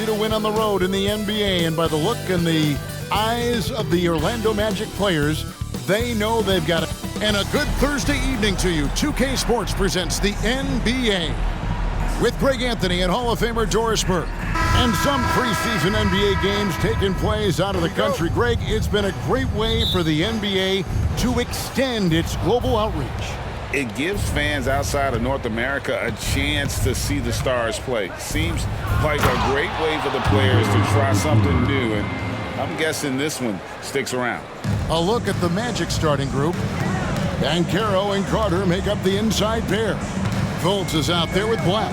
easy to win on the road in the NBA, and by the look in the eyes of the Orlando Magic players, they know they've got it. And a good Thursday evening to you. 2K Sports presents the NBA with Greg Anthony and Hall of Famer Doris Burke. And some preseason NBA games taking place out of the country. Greg, it's been a great way for the NBA to extend its global outreach. It gives fans outside of North America a chance to see the stars play. Seems like a great way for the players to try something new, and I'm guessing this one sticks around. A look at the Magic starting group. Banchero and Carter make up the inside pair. Fultz is out there with Black,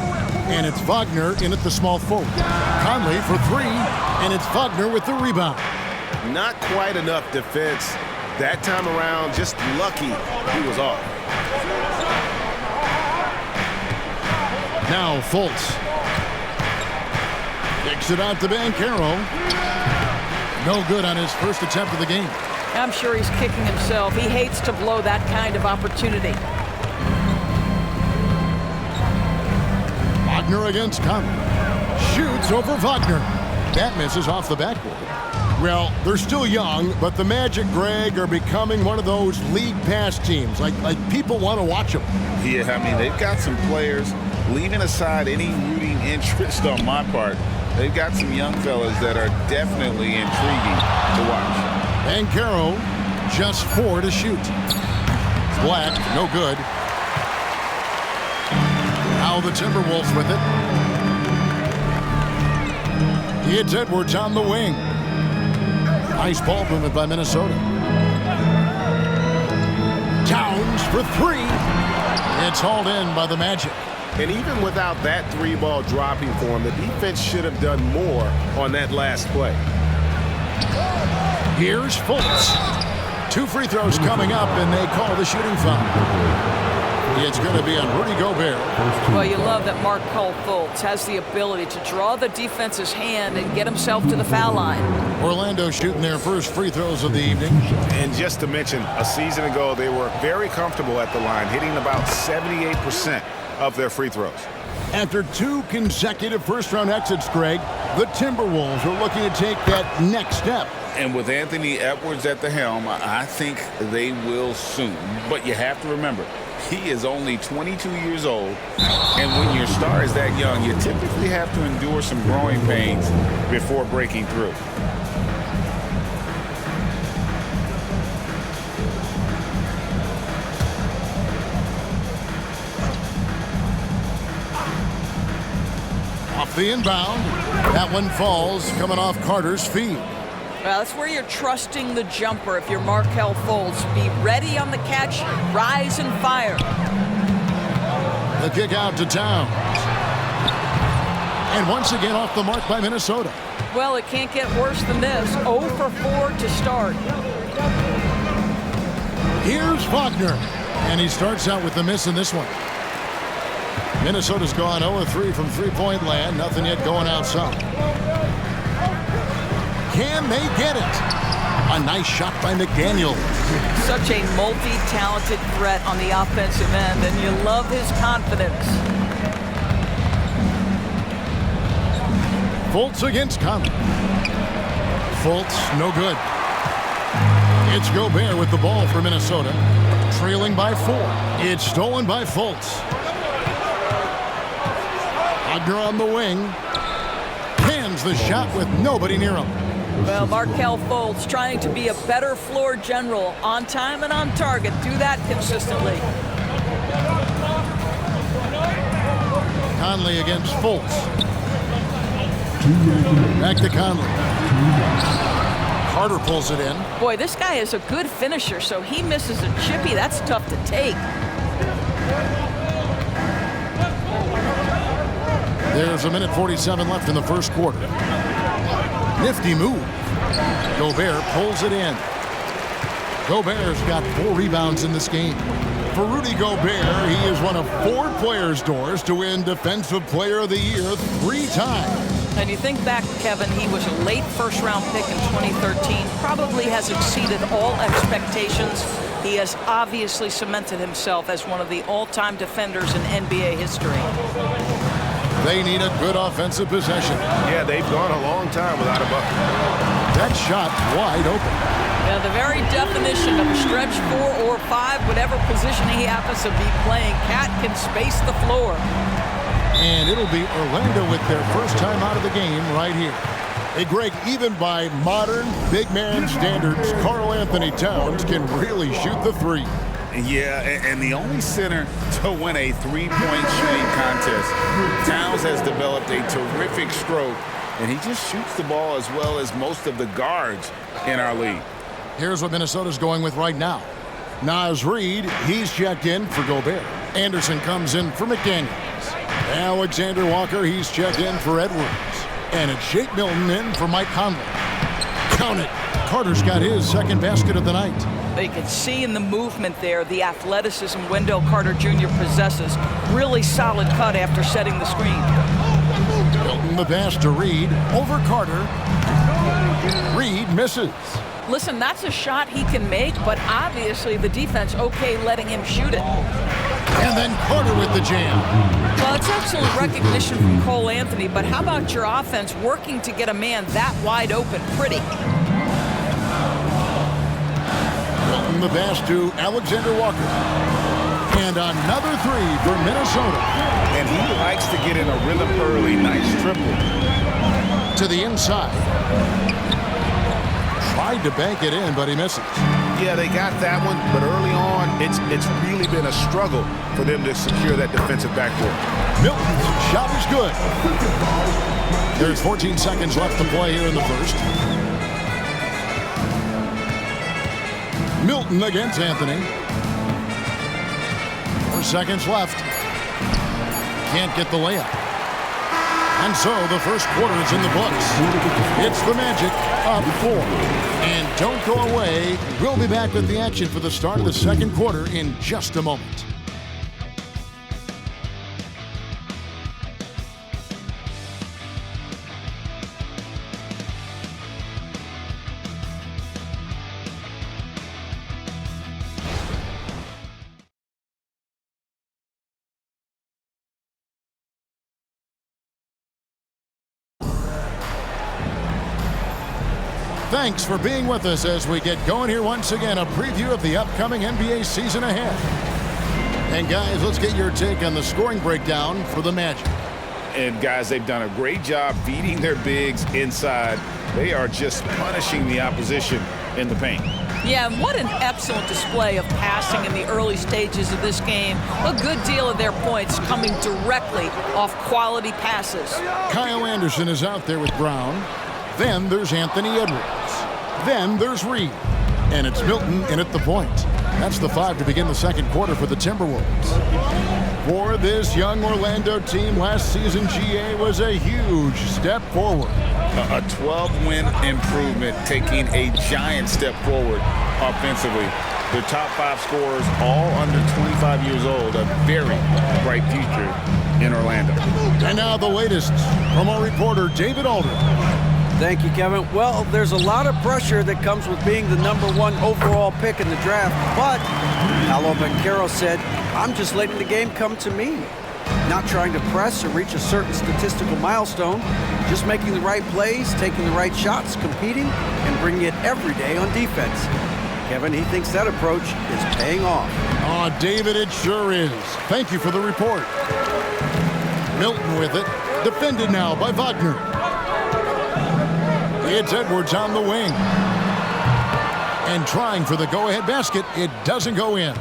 and it's Wagner in at the small forward. Conley for three, and it's Wagner with the rebound. Not quite enough defense that time around. Just lucky he was off. Now Fultz kicks it out to Banchero. No good on his first attempt of the game. I'm sure he's kicking himself. He hates to blow that kind of opportunity. Wagner against Conley. Shoots over Wagner. That misses off the backboard. Well, they're still young, but the Magic, Greg, are becoming one of those league pass teams. Like people want to watch them. Yeah, I mean, they've got some players, leaving aside any rooting interest on my part, they've got some young fellas that are definitely intriguing to watch. Banchero, just 4 to shoot. Black, no good. Now the Timberwolves with it. It's Edwards on the wing. Nice ball movement by Minnesota. Towns for 3. It's hauled in by the Magic. And even without that three-ball dropping for him, the defense should have done more on that last play. Here's Fultz. 2 free throws coming up, and they call the shooting foul. It's going to be on Rudy Gobert. Well, you love that Markelle Fultz has the ability to draw the defense's hand and get himself to the foul line. Orlando shooting their first free throws of the evening. And just to mention, a season ago, they were very comfortable at the line, hitting about 78% of their free throws. After 2 consecutive first-round exits, Greg, the Timberwolves are looking to take that next step. And with Anthony Edwards at the helm, I think they will soon. But you have to remember, he is only 22 years old, and when your star is that young, you typically have to endure some growing pains before breaking through. Off the inbound. That one falls, coming off Carter's feet. Well, that's where you're trusting the jumper if you're Markelle Fultz. Be ready on the catch, rise and fire. The kick out to Towns. And once again off the mark by Minnesota. Well, it can't get worse than this. 0 for 4 to start. Here's Wagner. And he starts out with the miss in this one. Minnesota's gone 0-3 from three-point land. Nothing yet going outside. Can they get it? A nice shot by McDaniel. Such a multi-talented threat on the offensive end, and you love his confidence. Fultz against Conley. Fultz, no good. It's Gobert with the ball for Minnesota. Trailing by 4. It's stolen by Fultz. Wagner on the wing. Hands the shot with nobody near him. Well, Markelle Fultz trying to be a better floor general, on time and on target. Do that consistently. Conley against Fultz. Back to Conley. Carter pulls it in. Boy, this guy is a good finisher, so he misses a chippy. That's tough to take. There's 1:47 left in the first quarter. Nifty move. Gobert pulls it in. Gobert's got 4 rebounds in this game. For Rudy Gobert, he is one of 4 players, Doris, to win Defensive Player of the Year 3 times. And you think back, Kevin, he was a late first-round pick in 2013. Probably has exceeded all expectations. He has obviously cemented himself as one of the all-time defenders in NBA history. They need a good offensive possession. Yeah, they've gone a long time without a bucket. That shot wide open. Yeah, the very definition of a stretch 4 or 5, whatever position he happens to be playing, Cat can space the floor. And it'll be Orlando with their first time out of the game right here. Hey, Greg, even by modern big man standards, Karl Anthony Towns can really shoot the three. Yeah, and the only center to win a three-point shooting contest. Towns has developed a terrific stroke, and he just shoots the ball as well as most of the guards in our league. Here's what Minnesota's going with right now. Naz Reid, he's checked in for Gobert. Anderson comes in for McDaniels. Alexander Walker, he's checked in for Edwards. And it's Shake Milton in for Mike Conley. Count it. Carter's got his second basket of the night. You can see in the movement there the athleticism Wendell Carter Jr. possesses. Really solid cut after setting the screen. Milton the pass to Reid. Over Carter. Reid misses. Listen, that's a shot he can make, but obviously the defense okay letting him shoot it. And then Carter with the jam. Well, it's excellent recognition from Cole Anthony, but how about your offense working to get a man that wide open? Pretty. Milton the pass to Alexander Walker. And another three for Minnesota. And he likes to get in a rhythm early. Nice triple. To the inside. Tried to bank it in, but he misses. Yeah, they got that one, but early on, it's really been a struggle for them to secure that defensive backboard. Milton's shot is good. There's 14 seconds left to play here in the first. Milton against Anthony. 4 seconds left. Can't get the layup. And so the first quarter is in the books. It's the Magic up 4. And don't go away. We'll be back with the action for the start of the second quarter in just a moment. Thanks for being with us as we get going here once again. A preview of the upcoming NBA season ahead. And guys, let's get your take on the scoring breakdown for the Magic. And guys, they've done a great job feeding their bigs inside. They are just punishing the opposition in the paint. Yeah, and what an excellent display of passing in the early stages of this game. A good deal of their points coming directly off quality passes. Kyle Anderson is out there with Brown. Then there's Anthony Edwards. Then there's Reid. And it's Milton in at the point. That's the 5 to begin the second quarter for the Timberwolves. For this young Orlando team, last season GA was a huge step forward. A 12-win improvement, taking a giant step forward offensively. Their top 5 scorers, all under 25 years old, a very bright future in Orlando. And now the latest from our reporter, David Aldridge. Thank you, Kevin. Well, there's a lot of pressure that comes with being the #1 overall pick in the draft, but Paolo Banchero said, I'm just letting the game come to me. Not trying to press or reach a certain statistical milestone, just making the right plays, taking the right shots, competing, and bringing it every day on defense. Kevin, he thinks that approach is paying off. Oh, David, it sure is. Thank you for the report. Milton with it. Defended now by Wagner. It's Edwards on the wing. And trying for the go-ahead basket. It doesn't go in.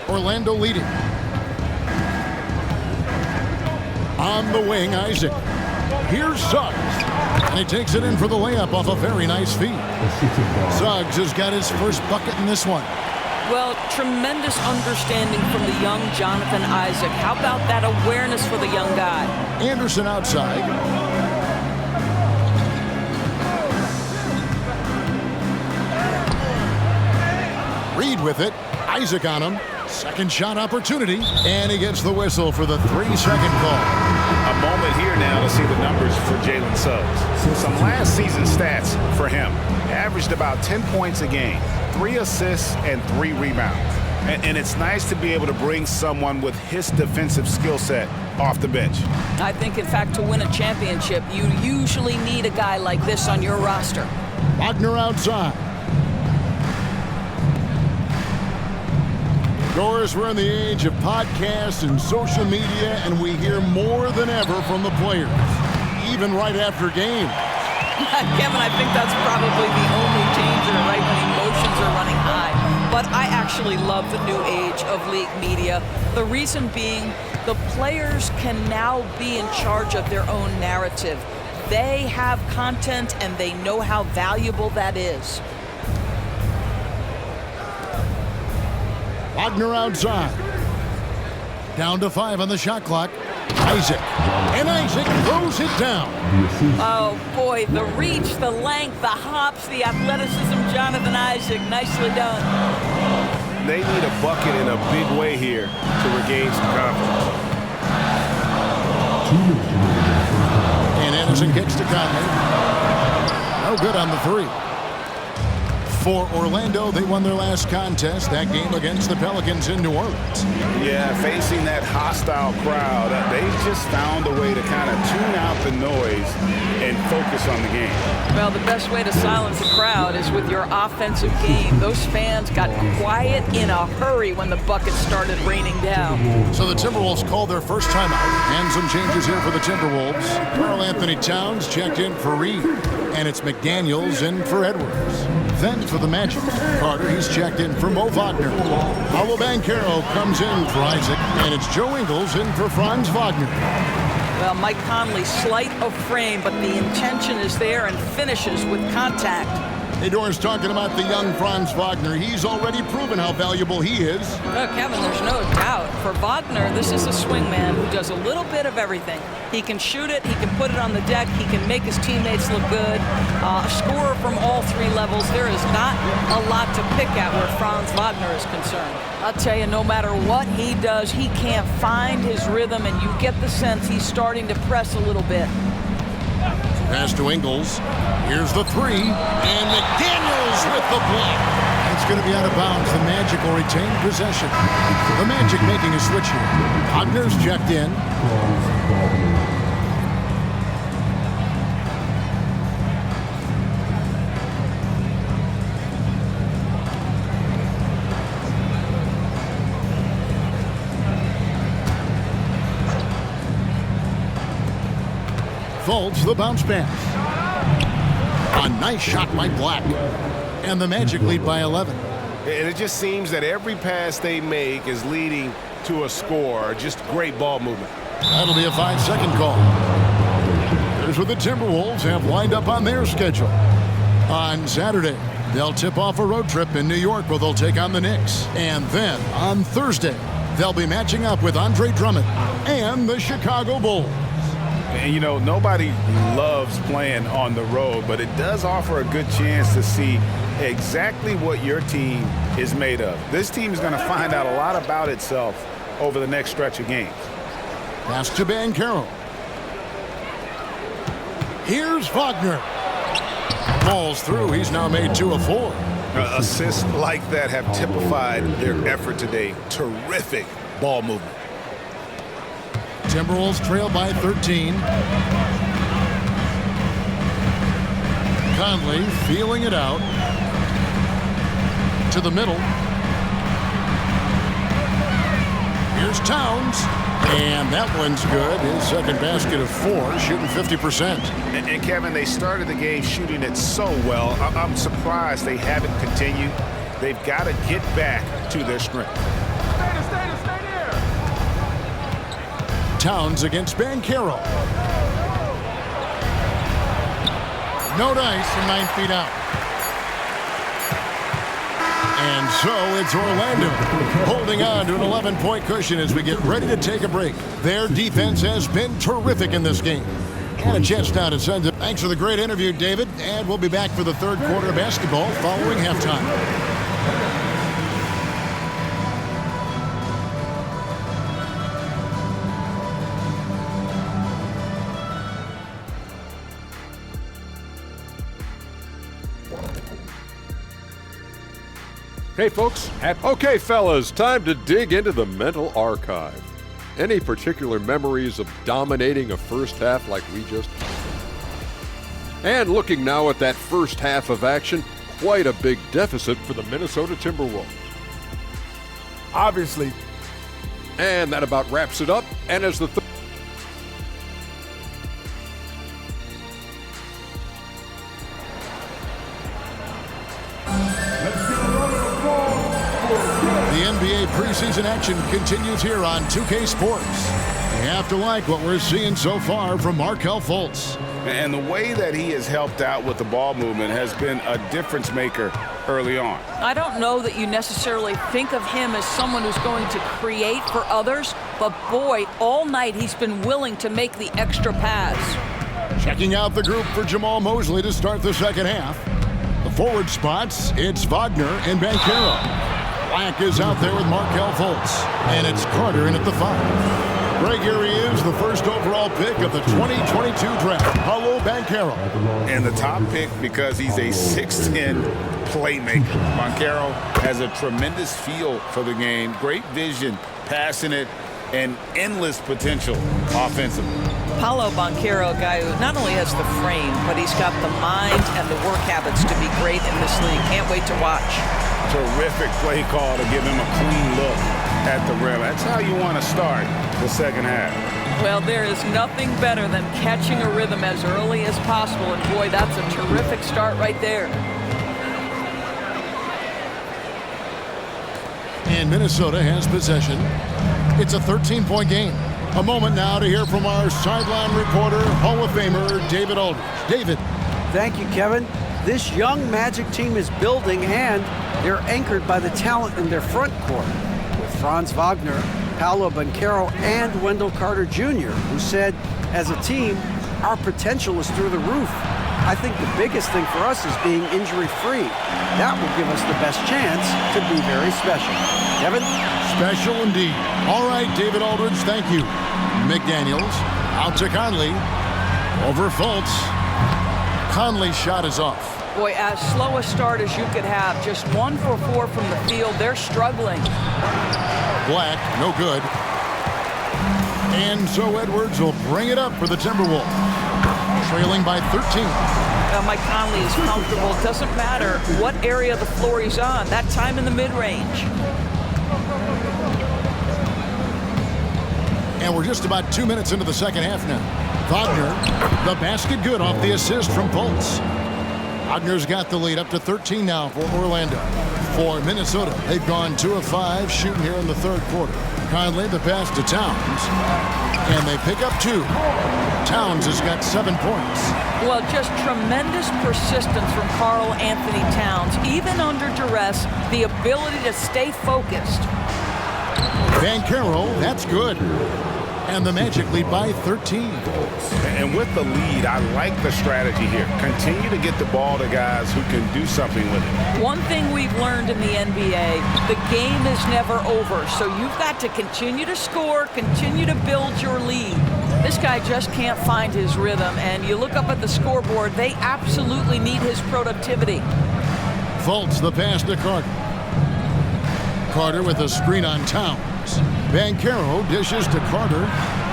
Orlando leading. On the wing, Isaac. Here's Suggs. And he takes it in for the layup off a very nice feed. Suggs has got his first bucket in this one. Well, tremendous understanding from the young Jonathan Isaac. How about that awareness for the young guy? Anderson outside. Reid with it. Isaac on him. Second shot opportunity. And he gets the whistle for the 3-second call. A moment here now to see the numbers for Jalen Suggs. Some last season stats for him. Averaged about 10 points a game, 3 assists, and 3 rebounds. And it's nice to be able to bring someone with his defensive skill set off the bench. I think, in fact, to win a championship, you usually need a guy like this on your roster. Wagner outside. Doris, we're in the age of podcasts and social media, and we hear more than ever from the players, even right after games. Kevin, I think that's probably the only danger, right, when emotions are running high. But I actually love the new age of league media. The reason being, the players can now be in charge of their own narrative. They have content, and they know how valuable that is. Wagner outside. Down to 5 on the shot clock. Isaac. And Isaac throws it down. Oh, boy, the reach, the length, the hops, the athleticism, Jonathan Isaac. Nicely done. They need a bucket in a big way here to regain some confidence. And Anderson kicks to Conley. No good on the 3. For Orlando, they won their last contest, that game against the Pelicans in New Orleans. Yeah, facing that hostile crowd, they just found a way to kind of tune out the noise and focus on the game. Well, the best way to silence a crowd is with your offensive game. Those fans got quiet in a hurry when the buckets started raining down. So the Timberwolves called their first timeout, and some changes here for the Timberwolves. Karl Anthony Towns checked in for Reed, and it's McDaniels in for Edwards. Then for the Magic, Carter, he's checked in for Mo Wagner. Paolo Banchero comes in for Isaac, and it's Joe Ingles in for Franz Wagner. Well, Mike Conley, slight of frame, but the intention is there and finishes with contact. Hey, Doris, talking about the young Franz Wagner. He's already proven how valuable he is. Kevin, there's no doubt. For Wagner, this is a swingman who does a little bit of everything. He can shoot it, he can put it on the deck, he can make his teammates look good. A scorer from all 3 levels. There is not a lot to pick at where Franz Wagner is concerned. I'll tell you, no matter what he does, he can't find his rhythm, and you get the sense he's starting to press a little bit. Pass to Ingles. Here's the 3. And McDaniels with the block. It's going to be out of bounds. The Magic will retain possession. The Magic making a switch here. Wagner's checked in. Folds the bounce pass. A nice shot by Black. And the Magic lead by 11. And it just seems that every pass they make is leading to a score. Just great ball movement. That'll be a 5-second call. Here's what the Timberwolves have lined up on their schedule. On Saturday, they'll tip off a road trip in New York where they'll take on the Knicks. And then on Thursday, they'll be matching up with Andre Drummond and the Chicago Bulls. And, you know, nobody loves playing on the road, but it does offer a good chance to see exactly what your team is made of. This team is going to find out a lot about itself over the next stretch of games. Pass to Banchero. Here's Wagner. Falls through. He's now made 2 of 4. Assists like that have typified their effort today. Terrific ball movement. Timberwolves trail by 13. Conley feeling it out. To the middle. Here's Towns. And that one's good. His second basket of 4, shooting 50%. And Kevin, they started the game shooting it so well. I'm surprised they haven't continued. They've got to get back to their strength. Towns against Banchero. No dice from 9 feet out. And so it's Orlando holding on to an 11-point cushion as we get ready to take a break. Their defense has been terrific in this game. And a chance now to send it. Thanks for the great interview, David. And we'll be back for the third quarter of basketball following halftime. Hey, folks. Okay, fellas, time to dig into the mental archive. Any particular memories of dominating a first half like we just had? And looking now at that first half of action, quite a big deficit for the Minnesota Timberwolves. Obviously. And that about wraps it up. And as the The NBA preseason action continues here on 2K Sports. You have to like what we're seeing so far from Markelle Fultz. And the way that he has helped out with the ball movement has been a difference maker early on. I don't know that you necessarily think of him as someone who's going to create for others, but boy, all night he's been willing to make the extra pass. Checking out the group for Jamal Mosley to start the second half. The forward spots, it's Wagner and Banchero. Black is out there with Markelle Fultz, and it's Carter in at the 5. Greg, here he is, the first overall pick of the 2022 draft, Paolo Banchero. And the top pick because he's a 6'10 playmaker. Banchero has a tremendous feel for the game, great vision, passing it, and endless potential offensively. Paolo Banchero, a guy who not only has the frame, but he's got the mind and the work habits to be great in this league. Can't wait to watch. Terrific play call to give him a clean look at the rim. That's how you want to start the second half. Well, there is nothing better than catching a rhythm as early as possible, and boy, that's a terrific start right there. And Minnesota has possession. It's a 13-point game. A moment now to hear from our sideline reporter, Hall of Famer David Aldridge. David. Thank you, Kevin. This young Magic team is building, and they're anchored by the talent in their front court, with Franz Wagner, Paolo Banchero, and Wendell Carter Jr., who said, as a team, our potential is through the roof. I think the biggest thing for us is being injury-free. That will give us the best chance to be very special. Kevin? Special indeed. All right, David Aldridge, thank you. McDaniels out to Conley. Over Fultz. Conley's shot is off. Boy, as slow a start as you could have. Just 1 for 4 from the field. They're struggling. Black, no good. And so Edwards will bring it up for the Timberwolves. Trailing by 13. Mike Conley is comfortable. It doesn't matter what area of the floor he's on. That time in the mid-range. And we're just about 2 minutes into the second half now. Wagner, the basket good off the assist from Fultz. Wagner's got the lead up to 13 now for Orlando. For Minnesota, they've gone 2 of 5 shooting here in the third quarter. Conley the pass to Towns, and they pick up 2. Towns has got 7 points. Well, just tremendous persistence from Karl Anthony Towns. Even under duress, the ability to stay focused. Banchero, that's good. And the Magic lead by 13. And with the lead, I like the strategy here. Continue to get the ball to guys who can do something with it. One thing we've learned in the NBA, the game is never over. So you've got to continue to score, continue to build your lead. This guy just can't find his rhythm. And you look up at the scoreboard, they absolutely need his productivity. Fultz the pass to Carter. Carter with a screen on Towns. Banchero dishes to Carter.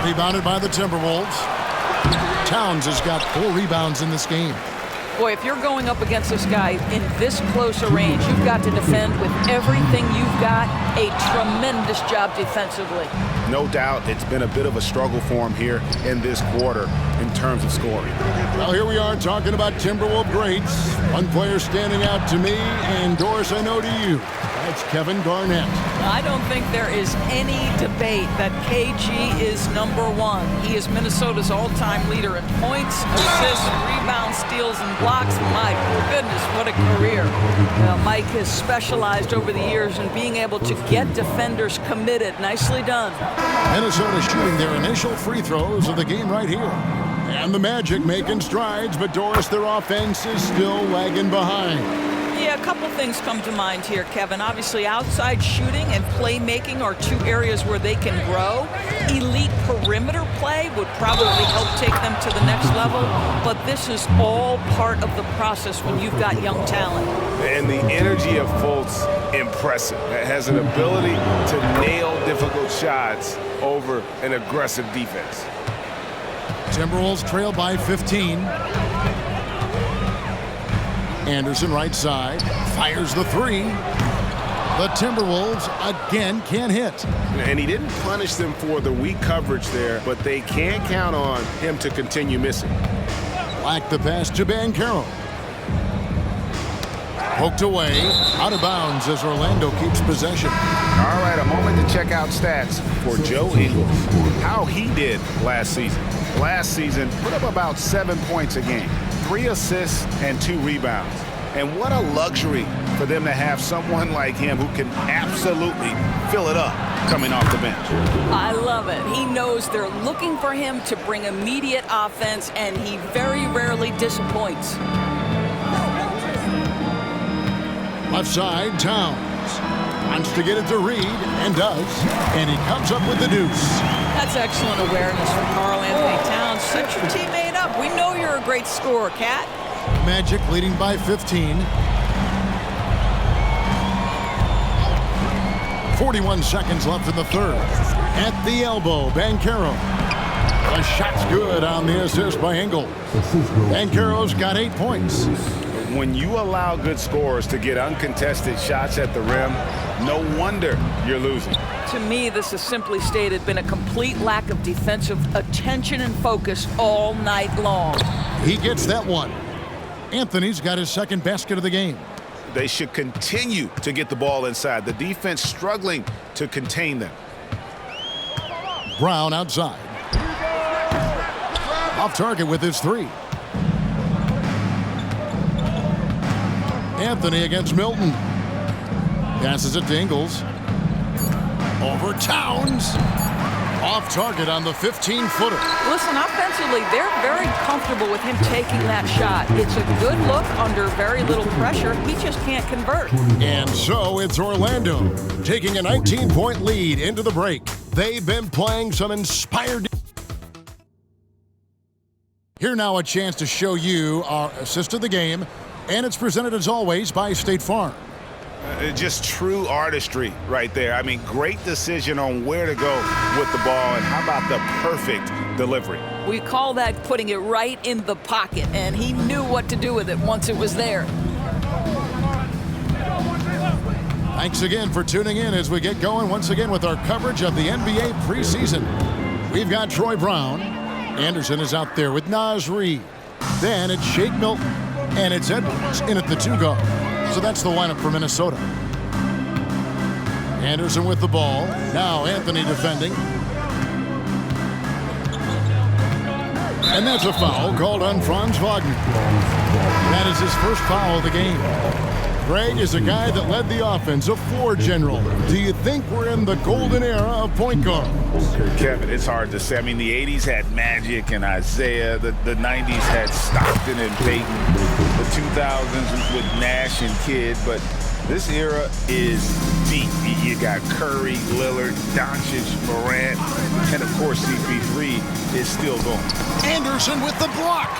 Rebounded by the Timberwolves. Towns has got 4 rebounds in this game. Boy, if you're going up against this guy in this close a range, you've got to defend with everything you've got. A tremendous job defensively. No doubt it's been a bit of a struggle for him here in this quarter in terms of scoring. Well, here we are talking about Timberwolves greats. One player standing out to me, and Doris, I know to you. That's Kevin Garnett. I don't think there is any debate that KG is #1. He is Minnesota's all-time leader in points, assists, rebounds, steals, and blocks. My goodness, what a career. Mike has specialized over the years in being able to get defenders committed. Nicely done. Minnesota shooting their initial free throws of the game right here. And the Magic making strides, but Doris, their offense is still lagging behind. Yeah, a couple things come to mind here, Kevin. Obviously, outside shooting and playmaking are 2 areas where they can grow. Elite perimeter play would probably help take them to the next level, but this is all part of the process when you've got young talent. And the energy of Fultz impressive. Has an ability to nail difficult shots over an aggressive defense. Timberwolves trail by 15. Anderson right side, fires the three. The Timberwolves again can't hit. And he didn't punish them for the weak coverage there, but they can't count on him to continue missing. Black the pass to Banchero. Poked away, out of bounds as Orlando keeps possession. All right, a moment to check out stats for Joe Ingles. How he did last season. Last season, put up about 7 points a game, 3 assists and 2 rebounds. And what a luxury for them to have someone like him who can absolutely fill it up coming off the bench. I love it. He knows they're looking for him to bring immediate offense, and he very rarely disappoints. Left side, Towns. Wants to get it to Reed, and does. And he comes up with the deuce. That's excellent awareness from Karl Anthony Towns. Set your teammate up. We know you're a great scorer, Cat. Magic leading by 15. 41 seconds left in the third. At the elbow, Banchero. The shot's good on the assist by Engel. Banchero's got 8 points. When you allow good scorers to get uncontested shots at the rim, no wonder you're losing. To me, this has simply stated been a complete lack of defensive attention and focus all night long. He gets that one. Anthony's got his second basket of the game. They should continue to get the ball inside. The defense struggling to contain them. Brown outside. Off target with his three. Anthony against Milton. Passes it to Ingles. Over Towns. Off target on the 15-footer. Listen, offensively, they're very comfortable with him taking that shot. It's a good look under very little pressure. He just can't convert. And so it's Orlando taking a 19-point lead into the break. They've been playing some inspired. Here now a chance to show you our assist of the game, and it's presented as always by State Farm. Just true artistry right there. I mean, great decision on where to go with the ball, and how about the perfect delivery? We call that putting it right in the pocket, and he knew what to do with it once it was there. Thanks again for tuning in as we get going once again with our coverage of the NBA preseason. We've got Troy Brown. Anderson is out there with Naz Reid. Then it's Shake Milton, and it's Edwards in at the 2 guard. So that's the lineup for Minnesota. Anderson with the ball. Now Anthony defending. And that's a foul called on Franz Wagner. That is his first foul of the game. Greg is a guy that led the offense, a floor general. Do you think we're in the golden era of point guards? Kevin, it's hard to say. I mean, the 80s had Magic and Isaiah. The 90s had Stockton and Payton. The 2000s with Nash and Kidd. But this era is deep. You got Curry, Lillard, Doncic, Morant, and, of course, CP3 is still going. Anderson with the block.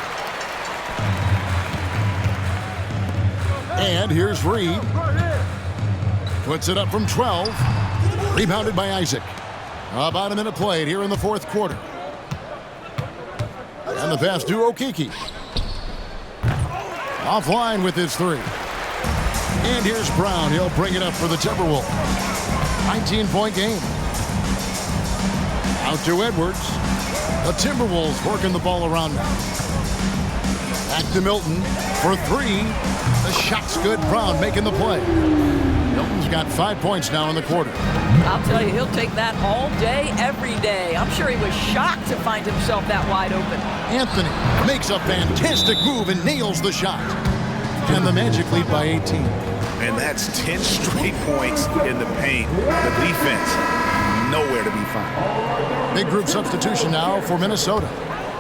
And here's Reed. Puts it up from 12. Rebounded by Isaac. About a minute played here in the fourth quarter. And the pass to Okeke. Offline with his three. And here's Brown. He'll bring it up for the Timberwolves. 19-point game. Out to Edwards. The Timberwolves working the ball around now. Back to Milton for three. The shot's good. Brown making the play. Milton's got 5 points now in the quarter. I'll tell you, he'll take that all day, every day. I'm sure he was shocked to find himself that wide open. Anthony makes a fantastic move and nails the shot. And the Magic lead by 18. And that's 10 straight points in the paint. The defense, nowhere to be found. Big group substitution now for Minnesota.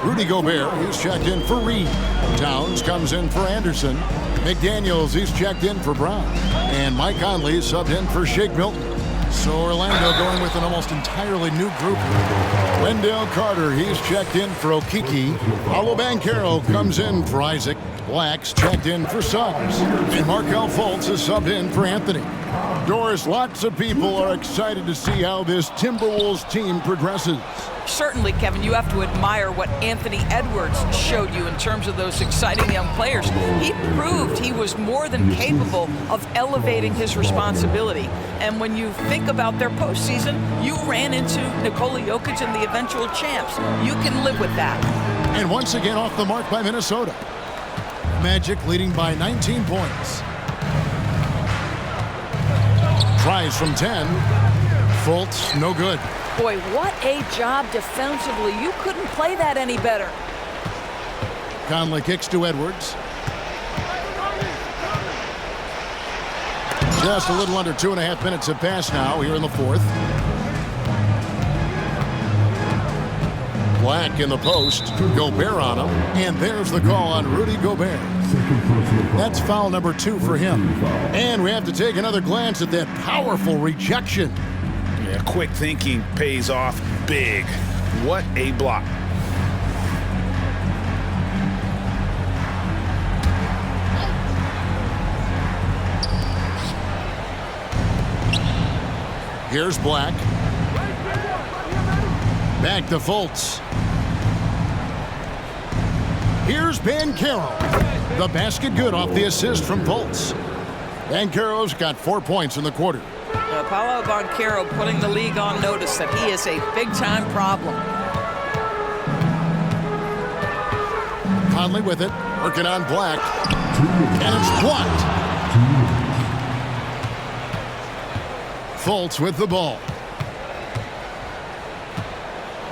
Rudy Gobert, he's checked in for Reed. Towns comes in for Anderson. McDaniels, he's checked in for Brown. And Mike Conley subbed in for Shake Milton. So Orlando going with an almost entirely new group. Wendell Carter, he's checked in for Okiki. Paolo Banchero comes in for Isaac. Black's checked in for Suggs. And Markelle Fultz is subbed in for Anthony. Doris, lots of people are excited to see how this Timberwolves team progresses. Certainly, Kevin, you have to admire what Anthony Edwards showed you in terms of those exciting young players. He proved he was more than capable of elevating his responsibility. And when you think about their postseason, you ran into Nikola Jokic and the eventual champs. You can live with that. And once again off the mark by Minnesota. Magic leading by 19 points. Tries from 10. Fultz, no good. Boy, what a job defensively. You couldn't play that any better. Conley kicks to Edwards. Just a little under 2.5 minutes have passed now here in the fourth. Black in the post. Gobert on him. And there's the call on Rudy Gobert. That's foul number 2 for him. And we have to take another glance at that powerful rejection. Yeah, quick thinking pays off big. What a block. Here's Black. Back to Fultz. Here's Banchero. The basket good off the assist from Fultz. Banchero's got 4 points in the quarter. Paolo Banchero putting the league on notice that he is a big-time problem. Conley with it, working on Black. And it's blocked. Fultz with the ball.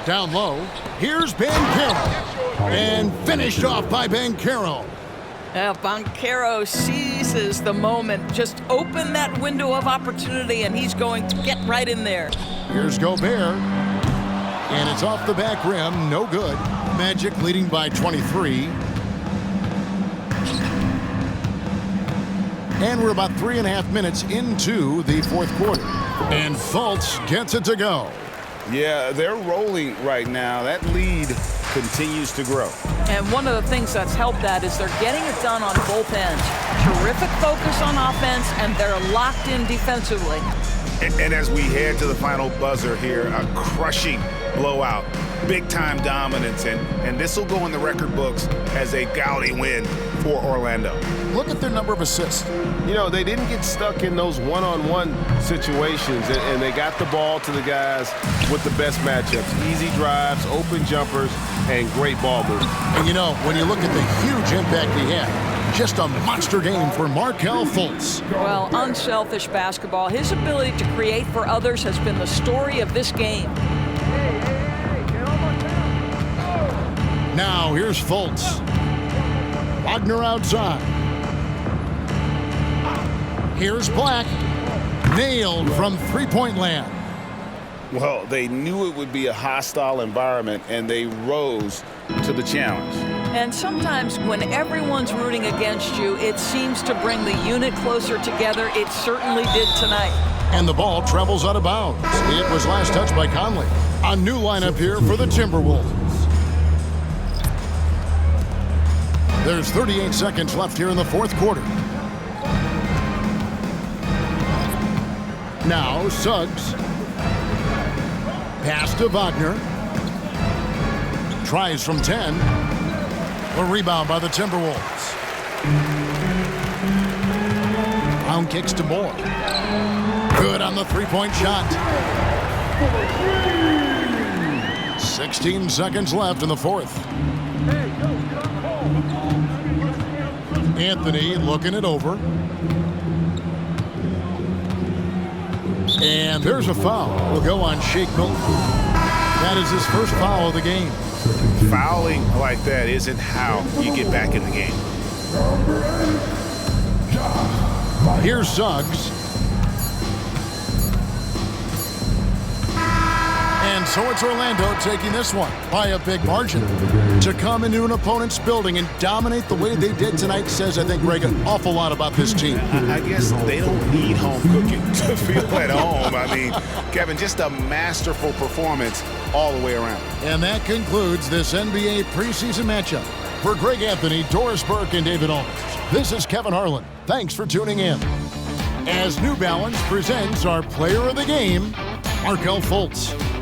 Down low. Here's Banchero. And finished off by Banchero. Banchero seizes the moment. Just open that window of opportunity, and he's going to get right in there. Here's Gobert. And it's off the back rim. No good. Magic leading by 23. And we're about 3.5 minutes into the fourth quarter. And Fultz gets it to go. Yeah, they're rolling right now. That lead continues to grow. And one of the things that's helped that is they're getting it done on both ends. Terrific focus on offense, and they're locked in defensively. And as we head to the final buzzer here, a crushing blowout, big-time dominance, and this will go in the record books as a gaudy win for Orlando. Look at their number of assists. You know, they didn't get stuck in those one-on-one situations, and they got the ball to the guys with the best matchups. Easy drives, open jumpers, and great ball movement. And, you know, when you look at the huge impact he had, just a monster game for Markelle Fultz. Well, unselfish basketball. His ability to create for others has been the story of this game. Now, here's Fultz. Wagner outside. Here's Black. Nailed from three-point land. Well, they knew it would be a hostile environment, and they rose to the challenge. And sometimes when everyone's rooting against you, it seems to bring the unit closer together. It certainly did tonight. And the ball travels out of bounds. It was last touched by Conley. A new lineup here for the Timberwolves. There's 38 seconds left here in the fourth quarter. Now Suggs. Pass to Wagner. Tries from 10. A rebound by the Timberwolves. Brown kicks to Moore. Good on the three-point shot. 16 seconds left in the fourth. Anthony looking it over. And there's a foul. Will go on Shake Milton. That is his first foul of the game. Fouling like that isn't how you get back in the game. Here's Suggs. And And so it's Orlando taking this one by a big margin. To come into an opponent's building and dominate the way they did tonight says, I think, Greg, an awful lot about this team. I guess they don't need home cooking to feel at home. I mean, Kevin, just a masterful performance all the way around. And that concludes this NBA preseason matchup. For Greg Anthony, Doris Burke, and David Aldridge, this is Kevin Harlan. Thanks for tuning in. As New Balance presents our player of the game, Markelle Fultz.